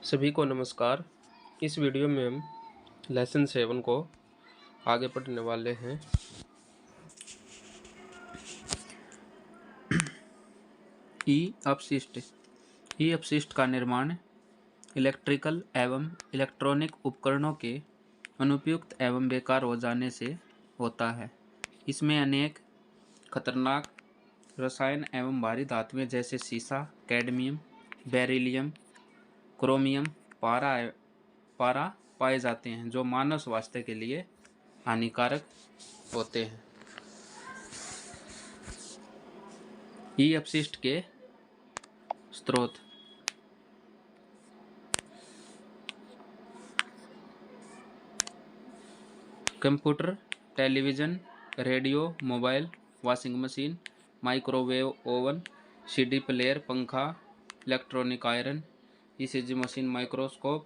सभी को नमस्कार। इस वीडियो में हम लेसन 7 को आगे पढ़ने वाले हैं। ई अपशिष्ट। ई अपशिष्ट का निर्माण इलेक्ट्रिकल एवं इलेक्ट्रॉनिक उपकरणों के अनुपयुक्त एवं बेकार हो जाने से होता है। इसमें अनेक खतरनाक रसायन एवं भारी धातुएं जैसे सीसा, कैडमियम, बेरिलियम, क्रोमियम, पारा पाए जाते हैं, जो मानव स्वास्थ्य के लिए हानिकारक होते हैं। ई अपशिष्ट के स्रोत। Computer, television, radio, mobile, washing machine, microwave oven, CD player, पंखा, electronic iron, ECG machine, microscope,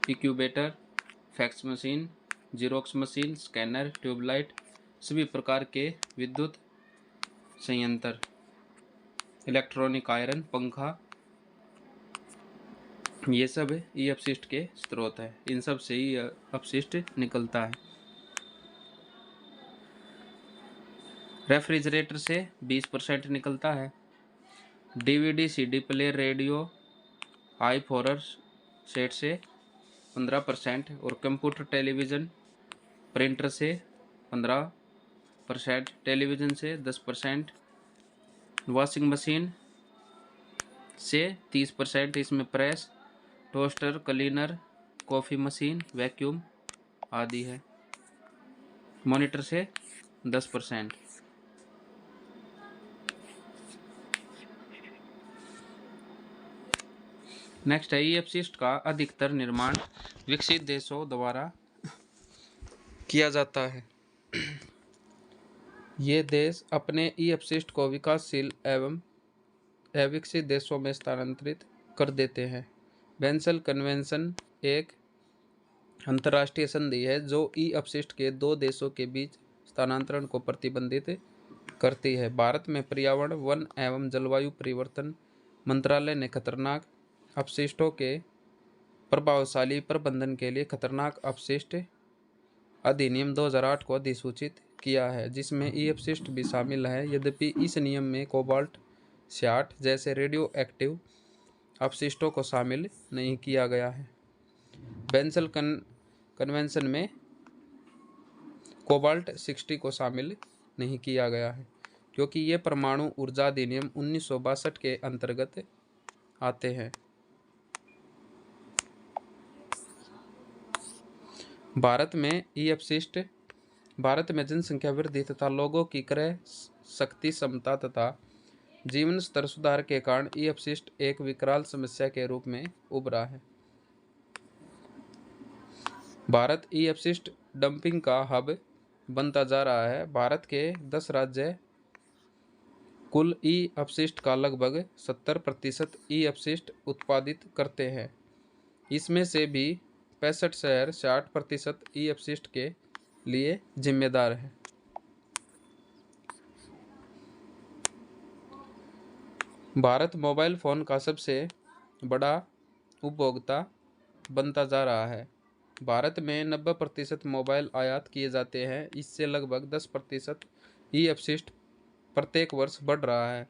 incubator, fax machine, xerox machine, scanner, tubelight, सभी प्रकार के विद्युत संयंत्र, इलेक्ट्रॉनिक आयरन, पंखा, ये सब ई अपशिष्ट के स्रोत है। इन सब से ही अपशिष्ट निकलता है। रेफ्रिजरेटर से 20% निकलता है। डीवीडी, सीडी प्लेयर, रेडियो, आई4 सेट से 15% और कंप्यूटर, टेलीविज़न, प्रिंटर से 15%, टेलीविज़न से 10%, वॉशिंग मशीन से 30%, इसमें press, toaster, cleaner, coffee machine, vacuum आदि है। मॉनिटर से 10%। नेक्स्ट है ई अपशिष्ट का अधिकतर निर्माण विकसित देशों द्वारा किया जाता है। ये देश अपने ई अपशिष्ट को विकासशील एवं अविकसित देशों में स्थानांतरित कर देते हैं। बेंसल कन्वेंशन एक अंतर्राष्ट्रीय संधि है जो ई अपशिष्ट के दो देशों के बीच स्थानांतरण को प्रतिबंधित करती है। भारत में पर्यावरण, वन एवं जलवायु परिवर्तन मंत्रालय ने खतरनाक अपशिष्टों के प्रभावशाली प्रबंधन के लिए खतरनाक अपशिष्ट अधिनियम 2008 को अधिसूचित किया है, जिसमें ई अपशिष्ट भी शामिल है। यद्यपि इस नियम में कोबाल्ट 60 जैसे रेडियो एक्टिव अपशिष्टों को शामिल नहीं किया गया है। बेंसल कन्वेंशन में कोबाल्ट 60 को शामिल नहीं किया गया है, क्योंकि ये परमाणु ऊर्जा अधिनियम 1962 के अंतर्गत आते हैं। भारत में ई अपशिष्ट। भारत में जनसंख्या वृद्धि तथा लोगों की क्रय शक्ति क्षमता तथा जीवन स्तर सुधार के कारण ई अपशिष्ट एक विकराल समस्या के रूप में उभरा है। भारत ई अपशिष्ट डंपिंग का हब बनता जा रहा है। भारत के 10 राज्य कुल ई अपशिष्ट का लगभग 70% ई अपशिष्ट उत्पादित करते हैं। इसमें से भी 65 शहर 60% ई अपशिष्ट के लिए जिम्मेदार है। भारत मोबाइल फ़ोन का सबसे बड़ा उपभोक्ता बनता जा रहा है। भारत में 90% मोबाइल आयात किए जाते हैं। इससे लगभग 10% ई अपशिष्ट प्रत्येक वर्ष बढ़ रहा है।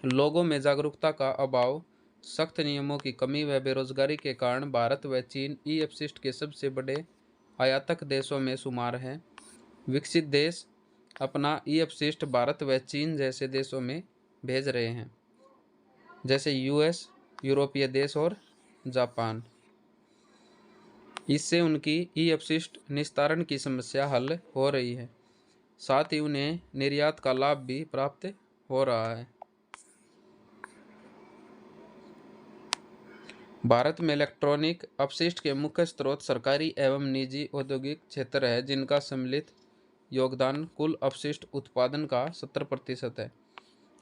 लोगों में जागरूकता का अभाव, सख्त नियमों की कमी व बेरोजगारी के कारण भारत व चीन ई अपशिष्ट के सबसे बड़े आयातक देशों में शुमार हैं। विकसित देश अपना ई अपशिष्ट भारत व चीन जैसे देशों में भेज रहे हैं, जैसे यूएस, यूरोपीय देश और जापान। इससे उनकी ई अपशिष्ट निस्तारण की समस्या हल हो रही है, साथ ही उन्हें निर्यात का लाभ भी प्राप्त हो रहा है। भारत में इलेक्ट्रॉनिक अपशिष्ट के मुख्य स्रोत सरकारी एवं निजी औद्योगिक क्षेत्र है, जिनका सम्मिलित योगदान कुल अपशिष्ट उत्पादन का 70% है।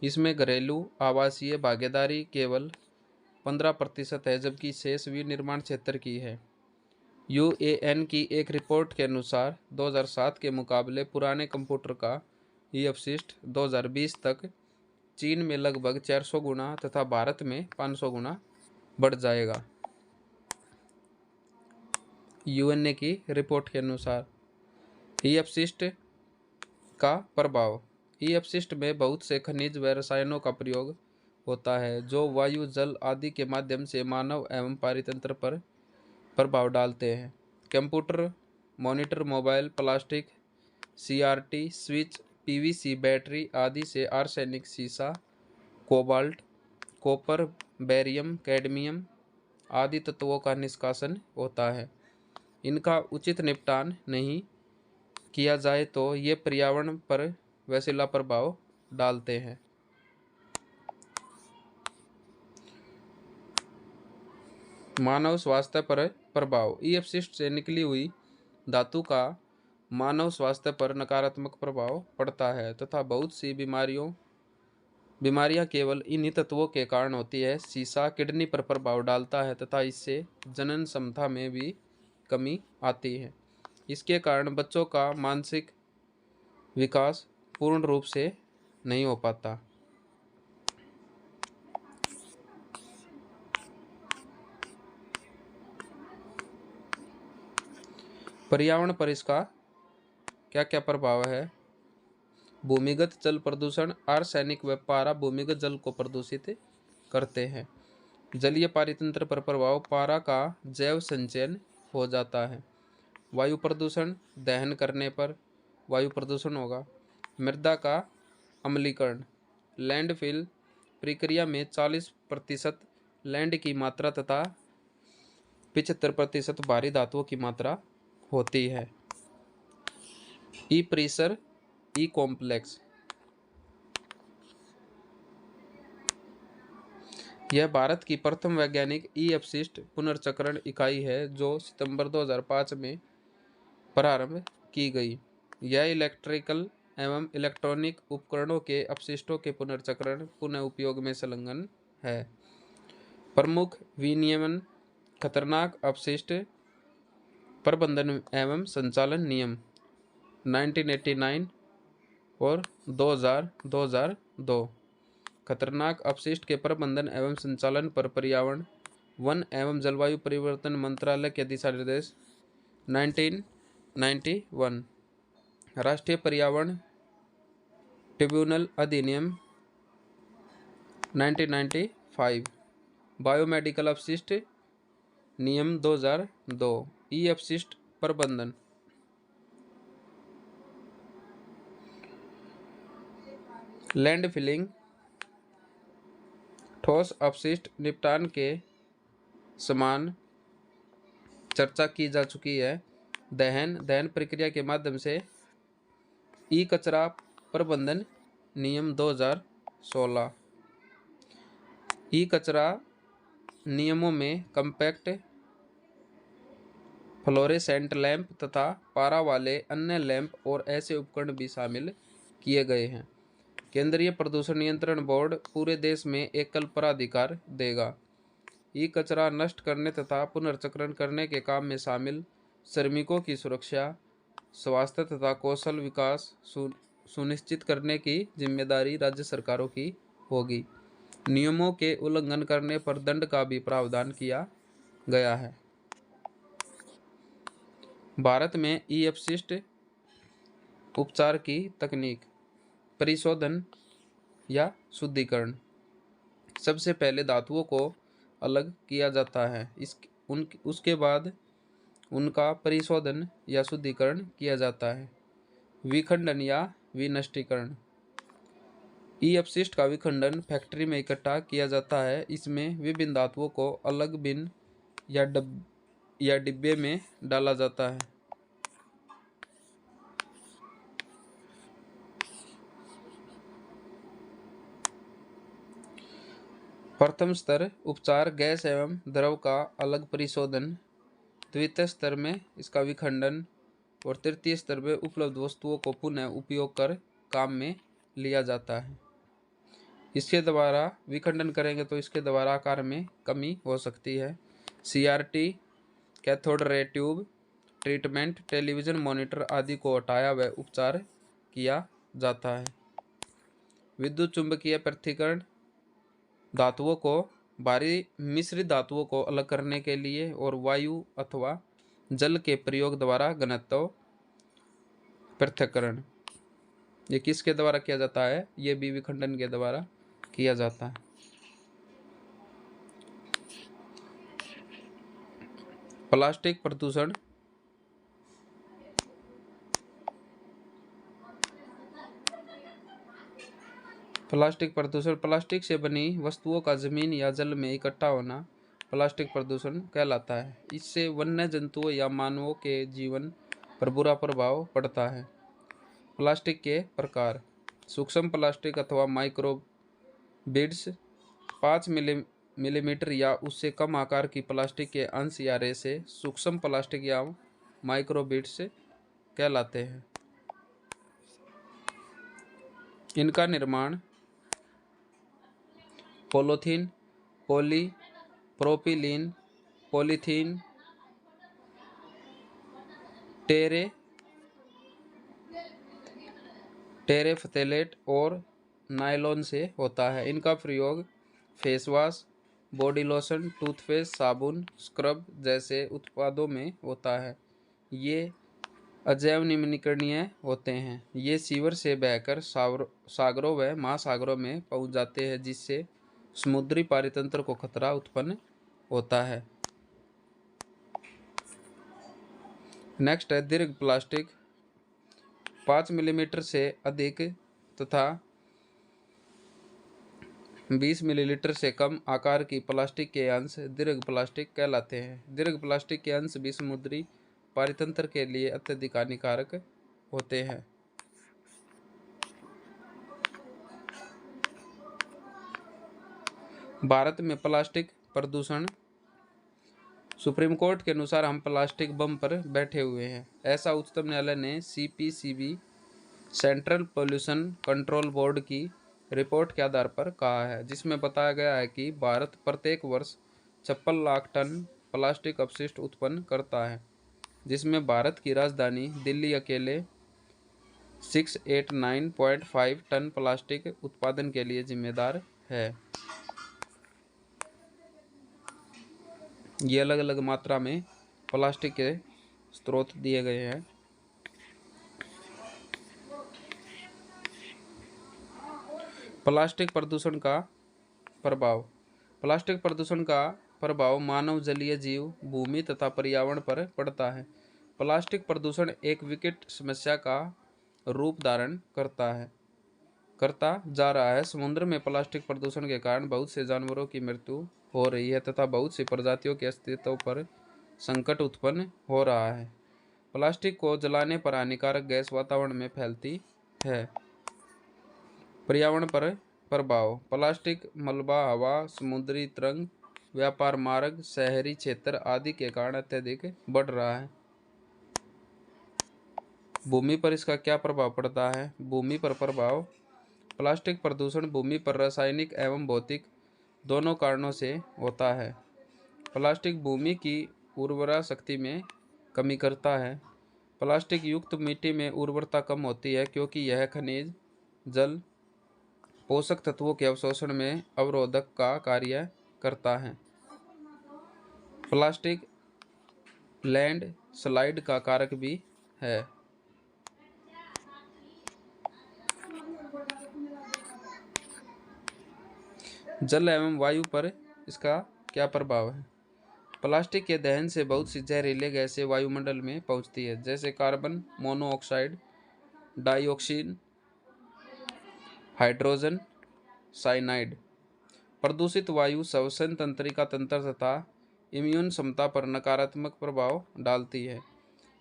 इसमें घरेलू आवासीय भागीदारी केवल 15% है, जबकि शेष विनिर्माण क्षेत्र की है। यूएन की एक रिपोर्ट के अनुसार 2007 के मुकाबले पुराने कंप्यूटर का ई अपशिष्ट 2020 तक चीन में लगभग 400 गुना तथा भारत में 500 गुना बढ़ जाएगा। यूएनए की रिपोर्ट के अनुसार। ई अपशिष्ट का प्रभाव। ई अपशिष्ट में बहुत से खनिज व रसायनों का प्रयोग होता है जो वायु, जल आदि के माध्यम से मानव एवं पारितंत्र पर प्रभाव डालते हैं। Computer, monitor, mobile, plastic, CRT switch, PVC battery आदि से आर्सेनिक, सीसा, कोबाल्ट, कॉपर, बेरियम, कैडमियम आदि तत्वों का निष्कासन होता है। इनका उचित निपटान नहीं किया जाए तो ये पर्यावरण पर वैसिला प्रभाव डालते हैं। मानव स्वास्थ्य पर प्रभाव। ई अपशिष्ट से निकली हुई धातु का मानव स्वास्थ्य पर नकारात्मक प्रभाव पड़ता है तथा बहुत सी बीमारियां केवल इन्हीं तत्वों के कारण होती है। सीसा किडनी पर प्रभाव डालता है तथा इससे जनन क्षमता में भी कमी आती है। इसके कारण बच्चों का मानसिक विकास पूर्ण रूप से नहीं हो पाता। पर्यावरण पर इसका क्या क्या प्रभाव है। भूमिगत जल प्रदूषण। आर्सेनिक व पारा भूमिगत जल को प्रदूषित करते हैं। जलीय पारितंत्र पर प्रभाव। पारा का जैव संचयन हो जाता है। वायु प्रदूषण। दहन करने पर वायु प्रदूषण होगा। मृदा का अम्लीकरण। लैंडफिल प्रक्रिया में 40% लैंड की मात्रा तथा 75% भारी धातुओं की मात्रा होती है। ई प्रेशर, ई कॉम्प्लेक्स। यह भारत की प्रथम वैज्ञानिक ई अपशिष्ट पुनर्चक्रण इकाई है जो सितंबर 2005 में प्रारंभ की गई। यह इलेक्ट्रिकल एवं इलेक्ट्रॉनिक उपकरणों के अपशिष्टों के पुनर्चक्रण पुनः उपयोग में संलग्न है। प्रमुख विनियमन। खतरनाक अपशिष्ट प्रबंधन एवं संचालन नियम 1989 और 2002। खतरनाक अपशिष्ट के प्रबंधन एवं संचालन पर पर्यावरण, वन एवं जलवायु परिवर्तन मंत्रालय के दिशा निर्देश 1991। राष्ट्रीय पर्यावरण ट्रिब्यूनल अधिनियम 1995। बायोमेडिकल अपशिष्ट नियम 2002। ई अपशिष्ट प्रबंधन। Land filling. ठोस अपशिष्ट निपटान के समान चर्चा की जा चुकी है। दहन प्रक्रिया के माध्यम से। ई कचरा प्रबंधन नियम 2016। ई कचरा नियमों में कॉम्पैक्ट फ्लोरेसेंट लैंप तथा पारा वाले अन्य लैंप और ऐसे उपकरण भी शामिल किए गए हैं। केंद्रीय प्रदूषण नियंत्रण बोर्ड पूरे देश में एकल प्राधिकार देगा। ई कचरा नष्ट करने तथा पुनर्चक्रण करने के काम में शामिल श्रमिकों की सुरक्षा, स्वास्थ्य तथा कौशल विकास सुनिश्चित करने की जिम्मेदारी राज्य सरकारों की होगी। नियमों के उल्लंघन करने पर दंड का भी प्रावधान किया गया है। भारत में ई अपशिष्ट उपचार की तकनीक। परिशोधन या शुद्धिकरण। सबसे पहले धातुओं को अलग किया जाता है। उसके बाद उनका परिशोधन या शुद्धिकरण किया जाता है। विखंडन या विनष्टीकरण। ई अपशिष्ट का विखंडन फैक्ट्री में इकट्ठा किया जाता है। इसमें विभिन्न धातुओं को अलग बिन या डिब्बे में डाला जाता है। प्रथम स्तर उपचार, गैस एवं द्रव का अलग परिशोधन। द्वितीय स्तर में इसका विखंडन और तृतीय स्तर में उपलब्ध वस्तुओं को पुनः उपयोग कर काम में लिया जाता है। इसके द्वारा विखंडन करेंगे तो इसके द्वारा आकार में कमी हो सकती है। CRT, cathode ray tube treatment, television monitor आदि को हटाया व उपचार किया जाता है। विद्युत चुंबकीय पृथक्करण। धातुओं को भारी मिश्रित धातुओं को अलग करने के लिए और वायु अथवा जल के प्रयोग द्वारा घनत्व पृथक्करण, ये किसके द्वारा किया जाता है? ये भी विखंडन के द्वारा किया जाता है। प्लास्टिक प्रदूषण। प्लास्टिक प्रदूषण, प्लास्टिक से बनी वस्तुओं का जमीन या जल में इकट्ठा होना प्लास्टिक प्रदूषण कहलाता है। इससे वन्य जंतुओं या मानवों के जीवन पर बुरा प्रभाव पड़ता है। प्लास्टिक के प्रकार। सूक्ष्म प्लास्टिक अथवा माइक्रो बीड्स, 5 मिलीमीटर या उससे कम आकार की प्लास्टिक के अंश या रेशे सूक्ष्म प्लास्टिक या माइक्रो बीड्स कहलाते हैं। इनका निर्माण पॉलीथीन, प्रोपिलीन, पॉलीथीन, टेरेफ्थेलेट और नायलॉन से होता है। इनका प्रयोग face wash, body lotion, toothpaste, साबुन, स्क्रब जैसे उत्पादों में होता है। ये अजैव निम्नीकरणीय होते हैं। ये सीवर से बहकर सागरों व महासागरों में पहुंच जाते हैं, जिससे समुद्री पारितंत्र को खतरा उत्पन्न होता है। नेक्स्ट है दीर्घ प्लास्टिक। 5 मिलीमीटर से अधिक तथा 20 मिलीलीटर से कम आकार की प्लास्टिक के अंश दीर्घ प्लास्टिक कहलाते हैं। दीर्घ प्लास्टिक के अंश भी समुद्री पारितंत्र के लिए अत्यधिक हानिकारक होते हैं। भारत में प्लास्टिक प्रदूषण। सुप्रीम कोर्ट के अनुसार हम प्लास्टिक बम पर बैठे हुए हैं, ऐसा उच्चतम न्यायालय ने CPCB central pollution control board की रिपोर्ट के आधार पर कहा है, जिसमें बताया गया है कि भारत प्रत्येक वर्ष 56 लाख टन प्लास्टिक अपशिष्ट उत्पन्न करता है, जिसमें भारत की राजधानी दिल्ली अकेले 689.5 टन प्लास्टिक उत्पादन के लिए जिम्मेदार है। ये अलग अलग मात्रा में प्लास्टिक के स्रोत दिए गए हैं। प्लास्टिक प्रदूषण का प्रभाव। प्लास्टिक प्रदूषण का प्रभाव मानव, जलीय जीव, भूमि तथा पर्यावरण पर पड़ता है। प्लास्टिक प्रदूषण एक विकट समस्या का रूप धारण करता जा रहा है। समुद्र में प्लास्टिक प्रदूषण के कारण बहुत से जानवरों की मृत्यु हो रही है तथा बहुत सी प्रजातियों के अस्तित्व पर संकट उत्पन्न हो रहा है। प्लास्टिक को जलाने पर हानिकारक गैस वातावरण में फैलती है। पर्यावरण पर प्रभाव। प्लास्टिक मलबा हवा, समुद्री तरंग, व्यापार मार्ग, शहरी क्षेत्र आदि के कारण अत्यधिक बढ़ रहा है। भूमि पर इसका क्या प्रभाव पड़ता है? भूमि पर प्रभाव। प्लास्टिक प्रदूषण भूमि पर रासायनिक एवं भौतिक दोनों कारणों से होता है। प्लास्टिक भूमि की उर्वरा शक्ति में कमी करता है। प्लास्टिक युक्त मिट्टी में उर्वरता कम होती है, क्योंकि यह खनिज, जल, पोषक तत्वों के अवशोषण में अवरोधक का कार्य करता है। प्लास्टिक लैंड स्लाइड का कारक भी है। जल एवं वायु पर इसका क्या प्रभाव है? प्लास्टिक के दहन से बहुत सी जहरीले गैसें वायुमंडल में पहुंचती है, जैसे कार्बन मोनोऑक्साइड, डाइऑक्सीन, हाइड्रोजन साइनाइड। प्रदूषित वायु श्वसन तंत्रिका तंत्र तथा इम्यून क्षमता पर नकारात्मक प्रभाव डालती है।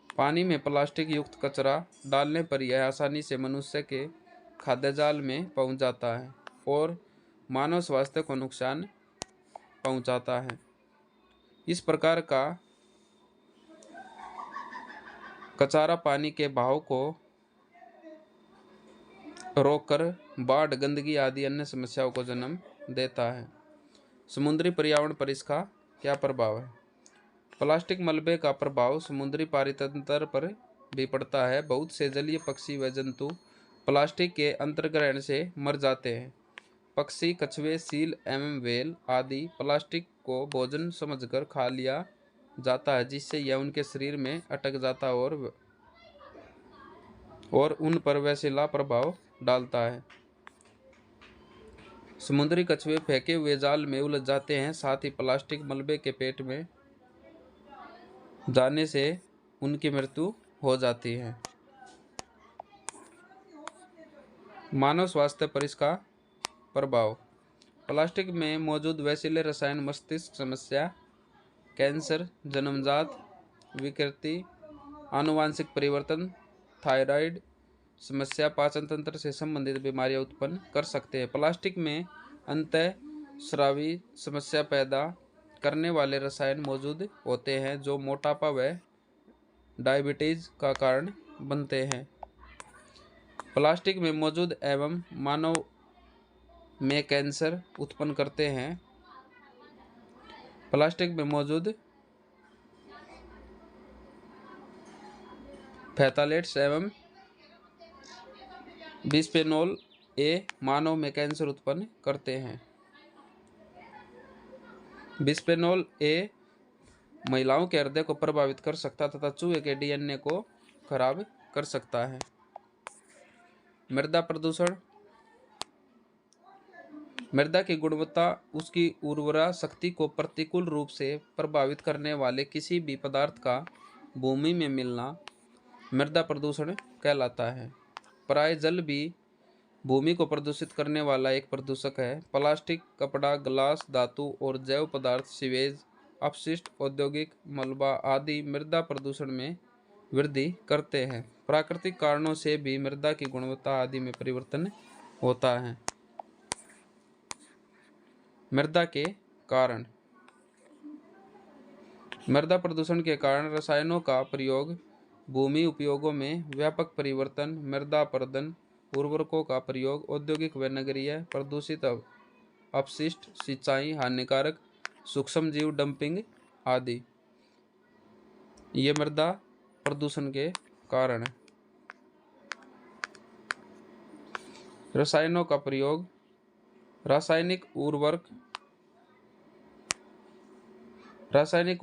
पानी में प्लास्टिक युक्त कचरा डालने पर यह आसानी से मनुष्य के खाद्य जाल में पहुंच जाता है और मानव स्वास्थ्य को नुकसान पहुंचाता है। इस प्रकार का कचरा पानी के बहाव को रोककर बाढ़, गंदगी आदि अन्य समस्याओं को जन्म देता है। समुद्री पर्यावरण पर इसका क्या प्रभाव है? प्लास्टिक मलबे का प्रभाव समुद्री पारितंत्र पर भी पड़ता है। बहुत से जलीय पक्षी व जंतु प्लास्टिक के अंतर्ग्रहण से मर जाते हैं। पक्षी, कछुए, सील एवं व्हेल आदि प्लास्टिक को भोजन समझकर खा लिया जाता है, जिससे यह उनके शरीर में अटक जाता है और उन पर वैसिला प्रभाव डालता है। समुद्री कछुए फेंके हुए जाल में उलझ जाते हैं, साथ ही प्लास्टिक मलबे के पेट में जाने से उनकी मृत्यु हो जाती है। मानव स्वास्थ्य पर इसका प्रभाव। प्लास्टिक में मौजूद वैसिले रसायन मस्तिष्क समस्या, कैंसर, जन्मजात विकृति, आनुवांशिक परिवर्तन, थायराइड समस्या, पाचन तंत्र से संबंधित बीमारियां उत्पन्न कर सकते हैं। प्लास्टिक में अंतःस्रावी समस्या पैदा करने वाले रसायन मौजूद होते हैं जो मोटापा व डायबिटीज का कारण बनते हैं। प्लास्टिक में मौजूद एवं मानव में कैंसर उत्पन्न करते हैं। प्लास्टिक में मौजूद फैथालेट्स एवं बिस्फेनोल ए मानव में कैंसर उत्पन्न करते हैं। बिस्फेनोल ए महिलाओं के हृदय को प्रभावित कर सकता तथा चूहे के डीएनए को खराब कर सकता है। मृदा प्रदूषण। मृदा की गुणवत्ता उसकी उर्वरा शक्ति को प्रतिकूल रूप से प्रभावित करने वाले किसी भी पदार्थ का भूमि में मिलना मृदा प्रदूषण कहलाता है। प्राय जल भी भूमि को प्रदूषित करने वाला एक प्रदूषक है। प्लास्टिक, कपड़ा, ग्लास, धातु और जैव पदार्थ, सीवेज, अपशिष्ट, औद्योगिक मलबा आदि मृदा प्रदूषण में वृद्धि करते हैं। प्राकृतिक कारणों से भी मृदा की गुणवत्ता आदि में परिवर्तन होता है। मृदा के कारण। मृदा प्रदूषण के कारण रसायनों का प्रयोग, भूमि उपयोगों में व्यापक परिवर्तन, मृदा अपरदन, उर्वरकों का प्रयोग, औद्योगिक व नगरीय प्रदूषित अपशिष्ट, सिंचाई, हानिकारक सूक्ष्म जीव डंपिंग आदि ये मृदा प्रदूषण के कारण है। रसायनों का प्रयोग। रासायनिक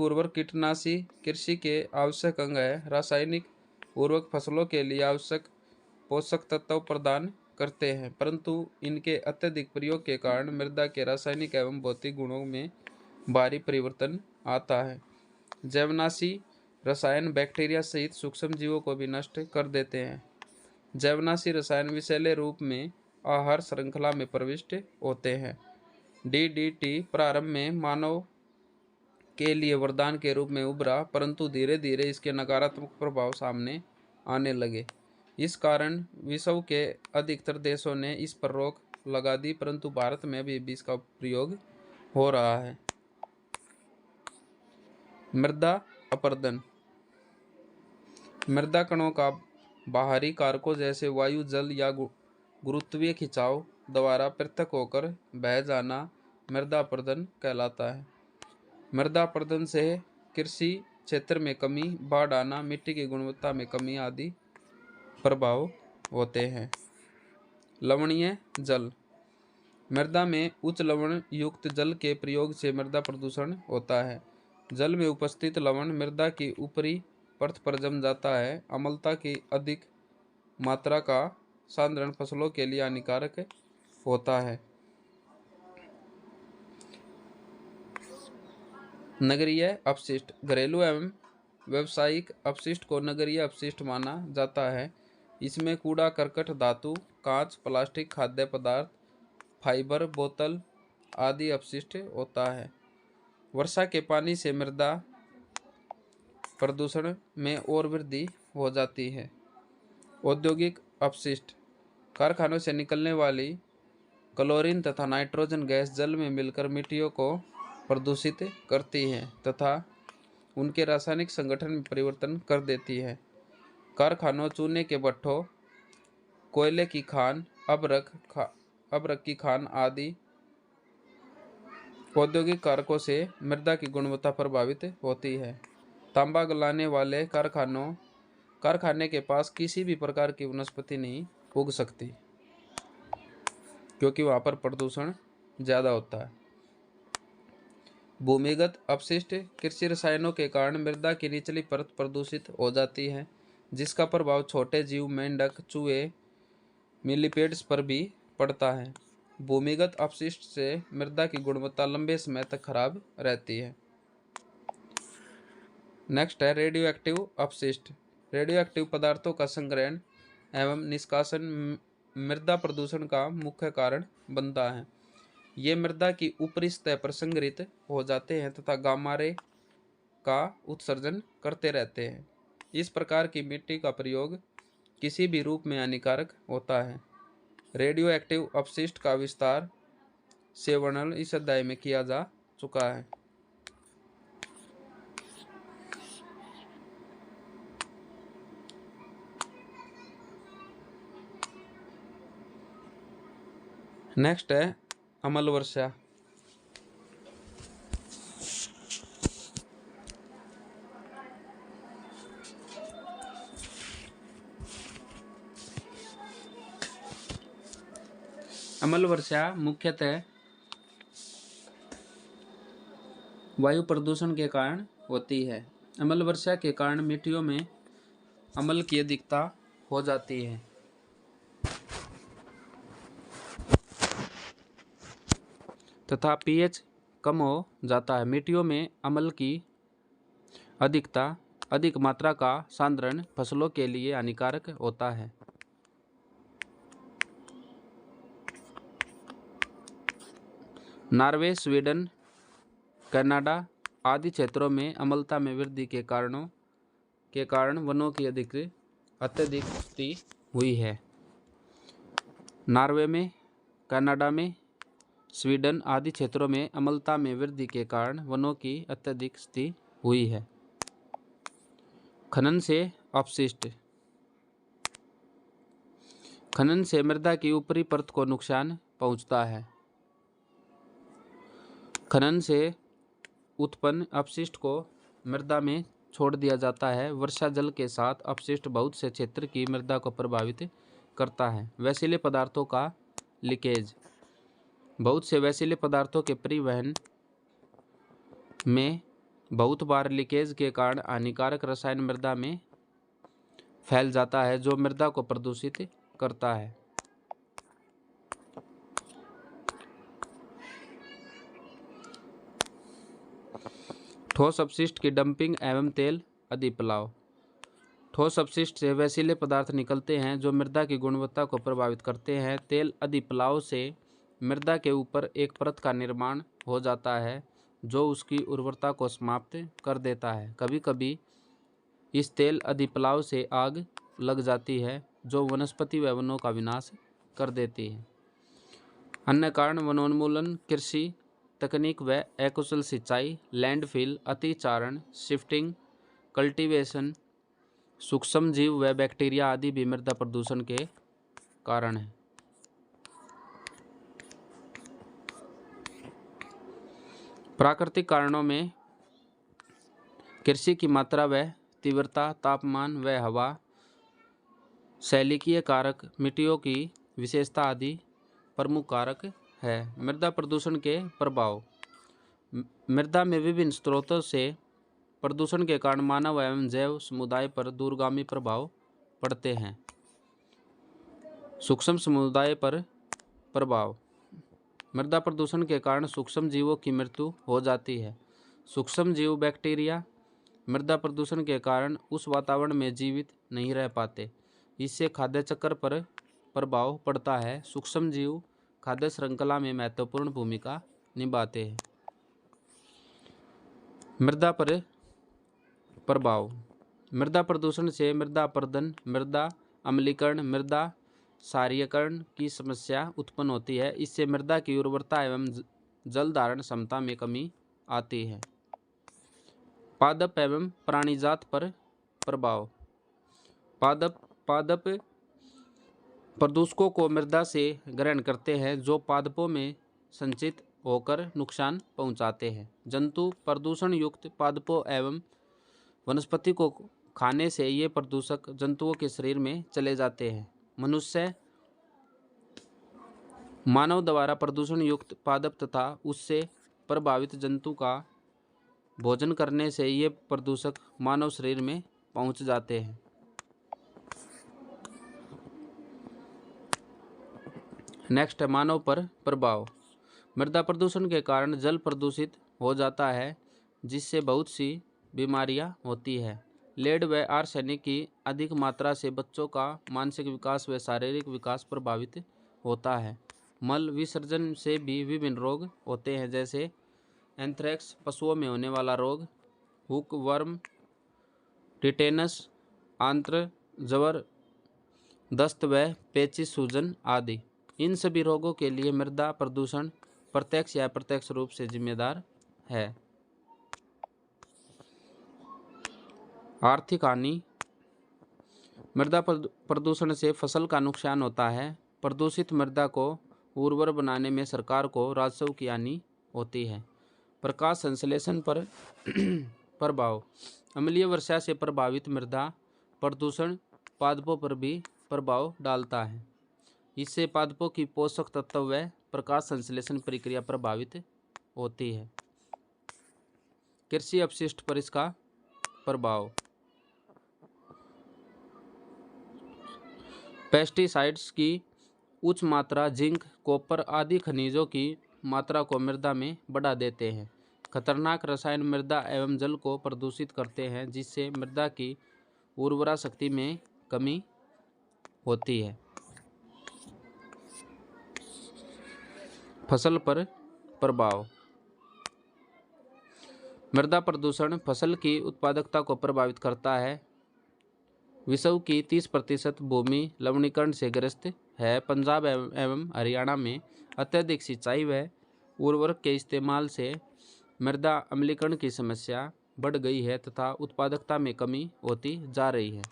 उर्वरक कीटनाशी कृषि के आवश्यक अंग है। रासायनिक उर्वरक फसलों के लिए आवश्यक पोषक तत्व प्रदान करते हैं, परंतु इनके अत्यधिक प्रयोग के कारण मृदा के रासायनिक एवं भौतिक गुणों में भारी परिवर्तन आता है। जैवनाशी रसायन बैक्टीरिया सहित सूक्ष्म जीवों को भी नष्ट कर देते हैं। जैवनाशी रसायन विषैले रूप में आहार श्रृंखला में प्रविष्ट होते हैं। डीडीटी प्रारंभ में मानव के लिए वरदान के रूप में उभरा, परंतु धीरे धीरे इसके नकारात्मक प्रभाव सामने आने लगे। इस कारण विश्व के अधिकतर देशों ने इस पर रोक लगा दी, परंतु भारत में भी इसका प्रयोग हो रहा है। मृदा अपरदन। मृदा कणों का बाहरी कारकों जैसे वायु, जल या गुरुत्वीय खिंचाव द्वारा पृथक होकर बह जाना मृदा अपरदन कहलाता है। मृदा अपरदन से कृषि क्षेत्र में कमी, बाढ़ आना, मिट्टी की गुणवत्ता में कमी आदि प्रभाव होते हैं। लवणीय जल। मृदा में उच्च लवण युक्त जल के प्रयोग से मृदा प्रदूषण होता है। जल में उपस्थित लवण मृदा की ऊपरी परत पर जम जाता है। अम्लता की अधिक मात्रा का सांद्रण फसलों के लिए हानिकारक होता है। नगरीय अपशिष्ट। घरेलू एवं व्यावसायिक अपशिष्ट को नगरीय अपशिष्ट माना जाता है। इसमें कूड़ा करकट, धातु, कांच, प्लास्टिक, खाद्य पदार्थ, फाइबर, बोतल आदि अपशिष्ट होता है। वर्षा के पानी से मृदा प्रदूषण में और वृद्धि हो जाती है। औद्योगिक अपशिष्ट। कारखानों से निकलने वाली क्लोरीन तथा नाइट्रोजन गैस जल में मिलकर मिट्टियों को प्रदूषित करती है तथा उनके रासायनिक संगठन में परिवर्तन कर देती है। कारखानों, चूने के भट्ठों, कोयले की खान, अभ्रक की खान आदि औद्योगिक कारकों से मृदा की गुणवत्ता प्रभावित होती है। तांबा गलाने वाले कारखाने के पास किसी भी प्रकार की वनस्पति नहीं उग सकती, क्योंकि वहाँ पर प्रदूषण ज़्यादा होता है। भूमिगत अपशिष्ट कृषि रसायनों के कारण मृदा की निचली परत प्रदूषित हो जाती है, जिसका प्रभाव छोटे जीव, मेंढक, चूहे, मिलीपेड्स पर भी पड़ता है। भूमिगत अपशिष्ट से मृदा की गुणवत्ता लंबे समय तक खराब रहती है। नेक्स्ट है रेडियो एक्टिव अपशिष्ट। रेडियो एक्टिव पदार्थों का संग्रहण एवं निष्कासन मृदा प्रदूषण का मुख्य कारण बनता है। ये मृदा की ऊपरी सतह पर संग्रहित हो जाते हैं तथा गामा रे का उत्सर्जन करते रहते हैं। इस प्रकार की मिट्टी का प्रयोग किसी भी रूप में हानिकारक होता है। रेडियो एक्टिव अपशिष्ट का विस्तार से वर्णन इस अध्याय में किया जा चुका है। नेक्स्ट है अम्ल वर्षा। अम्ल वर्षा मुख्यतः वायु प्रदूषण के कारण होती है। अम्ल वर्षा के कारण मिट्टियों में अम्ल की अधिकता हो जाती है तथा पीएच कम हो जाता है। मिट्टियों में अम्ल की अधिक मात्रा का सांद्रण फसलों के लिए हानिकारक होता है। नॉर्वे, स्वीडन, कनाडा आदि क्षेत्रों में अम्लता में वृद्धि के कारण वनों की अत्यधिक क्षति हुई है। नॉर्वे में, कनाडा में, स्वीडन आदि क्षेत्रों में अम्लता में वृद्धि के कारण वनों की अत्यधिक क्षति हुई है। खनन से अपशिष्ट। खनन से मृदा की ऊपरी परत को नुकसान पहुंचता है। खनन से उत्पन्न अपशिष्ट को मृदा में छोड़ दिया जाता है। वर्षा जल के साथ अपशिष्ट बहुत से क्षेत्र की मृदा को प्रभावित करता है। वैसिले पदार्थों का लीकेज। बहुत से वैसिले पदार्थों के परिवहन में बहुत बार लीकेज के कारण हानिकारक रसायन मृदा में फैल जाता है, जो मृदा को प्रदूषित करता है। ठोस अपशिष्ट की डंपिंग एवं तेल अधिप्लाव। ठोस अपशिष्ट से वैसिले पदार्थ निकलते हैं जो मृदा की गुणवत्ता को प्रभावित करते हैं। तेल अधिप्लाव से मृदा के ऊपर एक परत का निर्माण हो जाता है जो उसकी उर्वरता को समाप्त कर देता है। कभी कभी इस तेल अधिप्लाव से आग लग जाती है जो वनस्पति व वनों का विनाश कर देती है। अन्य कारण वनोन्मूलन, कृषि तकनीक व अकुशल सिंचाई, लैंडफिल, अतिचारण, शिफ्टिंग, कल्टीवेशन, सूक्ष्म जीव व बैक्टीरिया आदि भी मृदा प्रदूषण के कारण हैं। प्राकृतिक कारणों में कृषि की मात्रा व तीव्रता, तापमान व हवा, शैलिकीय कारक, मिट्टियों की विशेषता आदि प्रमुख कारक है। मृदा प्रदूषण के प्रभाव। मृदा में विभिन्न स्रोतों से प्रदूषण के कारण मानव एवं जैव समुदाय पर दूरगामी प्रभाव पड़ते हैं। सूक्ष्म समुदाय पर प्रभाव। मृदा प्रदूषण के कारण सूक्ष्म जीवों की मृत्यु हो जाती है। सूक्ष्म जीव बैक्टीरिया मृदा प्रदूषण के कारण उस वातावरण में जीवित नहीं रह पाते। इससे खाद्य चक्र पर प्रभाव पड़ता है। सूक्ष्म जीव खाद्य श्रृंखला में महत्वपूर्ण भूमिका निभाते हैं। मृदा पर प्रभाव। मृदा प्रदूषण से मृदा अपरदन, मृदा अम्लीकरण, मृदा क्षारीयकरण की समस्या उत्पन्न होती है। इससे मृदा की उर्वरता एवं जल धारण क्षमता में कमी आती है। पादप एवं प्राणीजात पर प्रभाव। पादप प्रदूषकों को मृदा से ग्रहण करते हैं जो पादपों में संचित होकर नुकसान पहुंचाते हैं। जंतु प्रदूषण युक्त पादपों एवं वनस्पति को खाने से ये प्रदूषक जंतुओं के शरीर में चले जाते हैं। मनुष्य मानव द्वारा प्रदूषण युक्त पादप तथा उससे प्रभावित जंतु का भोजन करने से ये प्रदूषक मानव शरीर में पहुंच जाते हैं। नेक्स्ट है मानव पर प्रभाव। मृदा प्रदूषण के कारण जल प्रदूषित हो जाता है, जिससे बहुत सी बीमारियां होती है। लेड व आर्सेनिक की अधिक मात्रा से बच्चों का मानसिक विकास व शारीरिक विकास प्रभावित होता है। मल विसर्जन से भी विभिन्न रोग होते हैं, जैसे एंथ्रेक्स, पशुओं में होने वाला रोग, हुक वर्म, टिटेनस, आंत्र ज्वर, दस्त व पेचिश सूजन आदि। इन सभी रोगों के लिए मृदा प्रदूषण प्रत्यक्ष या अप्रत्यक्ष रूप से जिम्मेदार है। आर्थिक हानि। मृदा प्रदूषण से फसल का नुकसान होता है। प्रदूषित मृदा को उर्वर बनाने में सरकार को राजस्व की हानि होती है। प्रकाश संश्लेषण पर प्रभाव। अम्लीय वर्षा से प्रभावित मृदा प्रदूषण पादपों पर भी प्रभाव डालता है। इससे पादपों की पोषक तत्व व प्रकाश संश्लेषण प्रक्रिया प्रभावित होती है। कृषि अपशिष्ट पर इसका प्रभाव। पेस्टिसाइड्स की उच्च मात्रा जिंक, कॉपर आदि खनिजों की मात्रा को मृदा में बढ़ा देते हैं। खतरनाक रसायन मृदा एवं जल को प्रदूषित करते हैं, जिससे मृदा की उर्वरा शक्ति में कमी होती है। फसल पर प्रभाव। मृदा प्रदूषण फसल की उत्पादकता को प्रभावित करता है। विश्व की 30% भूमि लवणीकरण से ग्रस्त है। पंजाब एवं हरियाणा में अत्यधिक सिंचाई व उर्वरक के इस्तेमाल से मृदा अम्लीकरण की समस्या बढ़ गई है तथा उत्पादकता में कमी होती जा रही है।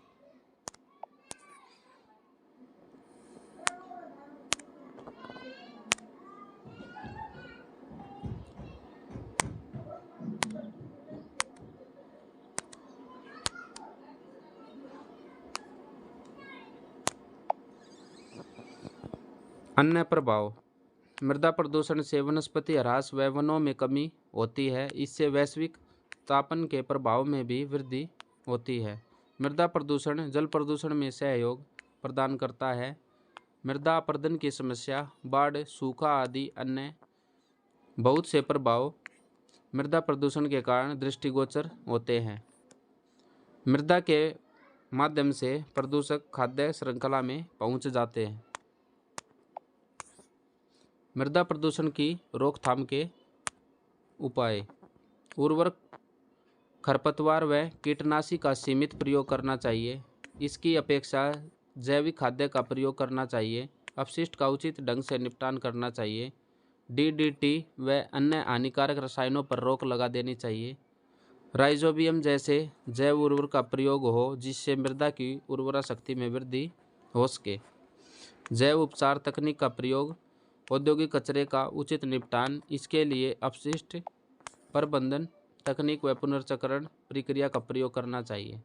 अन्य प्रभाव। मृदा प्रदूषण से वनस्पति ह्रास व वनों में कमी होती है। इससे वैश्विक तापन के प्रभाव में भी वृद्धि होती है। मृदा प्रदूषण जल प्रदूषण में सहयोग प्रदान करता है। मृदा अपरदन की समस्या, बाढ़, सूखा आदि अन्य बहुत से प्रभाव मृदा प्रदूषण के कारण दृष्टिगोचर होते हैं। मृदा के माध्यम से प्रदूषक खाद्य श्रृंखला में पहुंच जाते हैं। मृदा प्रदूषण की रोकथाम के उपाय। उर्वरक, खरपतवार व कीटनाशी का सीमित प्रयोग करना चाहिए। इसकी अपेक्षा जैविक खाद्य का प्रयोग करना चाहिए। अपशिष्ट का उचित ढंग से निपटान करना चाहिए। DDT व अन्य हानिकारक रसायनों पर रोक लगा देनी चाहिए। राइजोबियम जैसे जैव उर्वरक का प्रयोग हो, जिससे मृदा की उर्वरा शक्ति में वृद्धि हो सके। जैव उपचार तकनीक का प्रयोग, औद्योगिक कचरे का उचित निपटान। इसके लिए अपशिष्ट प्रबंधन तकनीक व पुनर्चक्रण प्रक्रिया का प्रयोग करना चाहिए।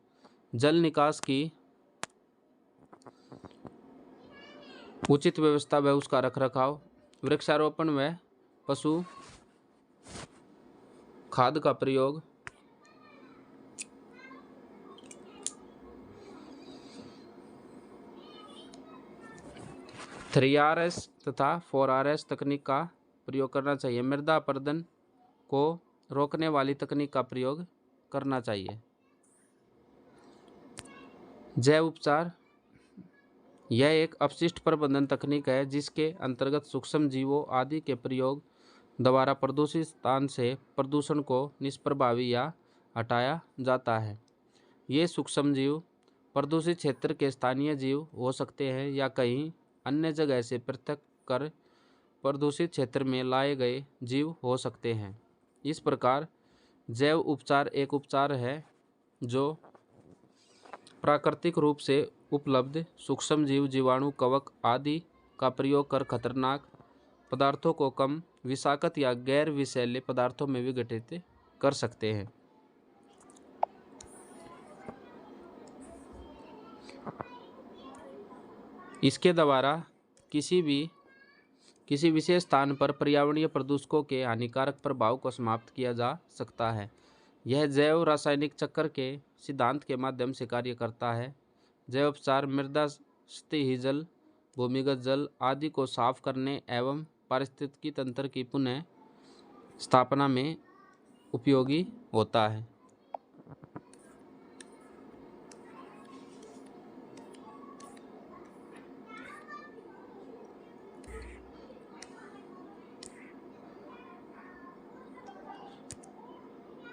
जल निकास की उचित व्यवस्था व उसका रखरखाव। वृक्षारोपण व पशु खाद का प्रयोग। थ्री RS तथा 4RS तकनीक का प्रयोग करना चाहिए। मृदा अपरदन को रोकने वाली तकनीक का प्रयोग करना चाहिए। जैव उपचार, यह एक अपशिष्ट प्रबंधन तकनीक है जिसके अंतर्गत सूक्ष्म जीवों आदि के प्रयोग द्वारा प्रदूषित स्थान से प्रदूषण को निष्प्रभावी या हटाया जाता है। ये सूक्ष्म जीव प्रदूषित क्षेत्र के स्थानीय जीव हो सकते हैं या कहीं अन्य जगह से पृथक कर प्रदूषित क्षेत्र में लाए गए जीव हो सकते हैं। इस प्रकार जैव उपचार एक उपचार है जो प्राकृतिक रूप से उपलब्ध सूक्ष्म जीव, जीवाणु, कवक आदि का प्रयोग कर खतरनाक पदार्थों को कम विषाक्त या गैर विषैले पदार्थों में विघटित कर सकते हैं। इसके द्वारा किसी विशेष स्थान पर पर्यावरणीय प्रदूषकों के हानिकारक प्रभाव को समाप्त किया जा सकता है। यह जैव रासायनिक चक्र के सिद्धांत के माध्यम से कार्य करता है। जैव उपचार मृदा, सतही जल, भूमिगत जल आदि को साफ करने एवं पारिस्थितिकी तंत्र की पुनः स्थापना में उपयोगी होता है।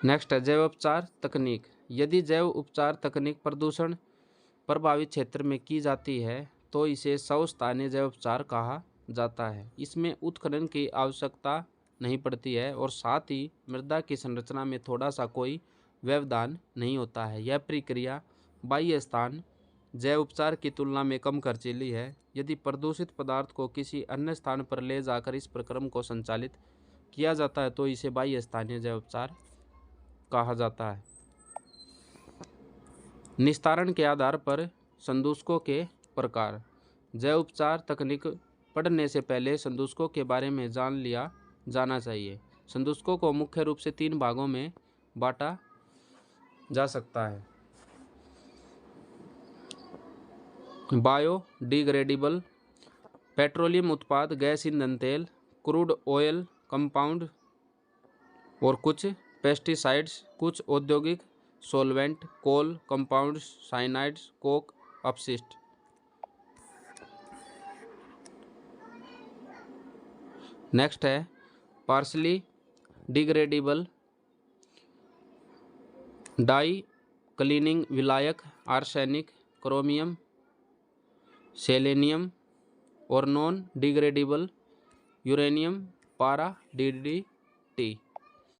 नेक्स्ट है जैव उपचार तकनीक। यदि जैव उपचार तकनीक प्रदूषण प्रभावित क्षेत्र में की जाती है तो इसे स्व-स्थानीय जैव उपचार कहा जाता है। इसमें उत्खनन की आवश्यकता नहीं पड़ती है और साथ ही मृदा की संरचना में थोड़ा सा कोई व्यवधान नहीं होता है। यह प्रक्रिया बाह्य स्थान जैव उपचार की तुलना में कम खर्चीली है। यदि प्रदूषित पदार्थ को किसी अन्य स्थान पर ले जाकर इस प्रक्रम को संचालित किया जाता है तो इसे बाह्य स्थानीय जैव उपचार कहा जाता है। निस्तारण के आधार पर संदूषकों के प्रकार। जैव उपचार तकनीक पढ़ने से पहले संदूषकों के बारे में जान लिया जाना चाहिए। संदूषकों को मुख्य रूप से 3 भागों में बांटा जा सकता है। बायोडिग्रेडेबल पेट्रोलियम उत्पाद, गैस ईंधन तेल, क्रूड ऑयल कंपाउंड और कुछ पेस्टिसाइड्स, कुछ औद्योगिक सॉल्वेंट, कोल कंपाउंड्स, साइनाइड्स, कोक अपशिष्ट। नेक्स्ट है पार्शली डिग्रेडेबल डाई क्लीनिंग विलायक, आर्सेनिक, क्रोमियम, सेलेनियम और नॉन डिग्रेडेबल यूरेनियम, पारा, DDT।